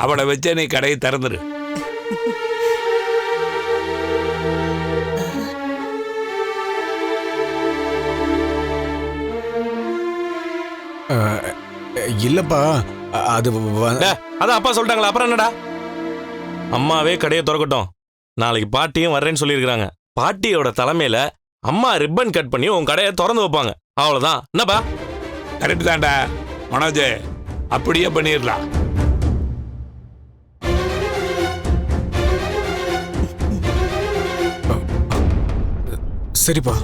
அவளை வச்சே நீ கடையை திறந்துரு. இல்லப்பா, அது அதான் அப்பா சொல்லிட்டாங்களா, அப்புறம் என்னடா? அம்மாவே கடையை திறக்கட்டும். நாளைக்கு பாட்டியும் வர்றேன்னு சொல்லியிருக்கிறாங்க. பாட்டியோட தலைமையில அம்மா ரிப்பன் கட் பண்ணி உன் கடையை திறந்து வைப்பாங்க. அவ்வளவுதான். என்னப்பா? கரெக்ட் தான்டா மனோஜ், அப்படியே பண்ணிடலாம். சரிப்பா.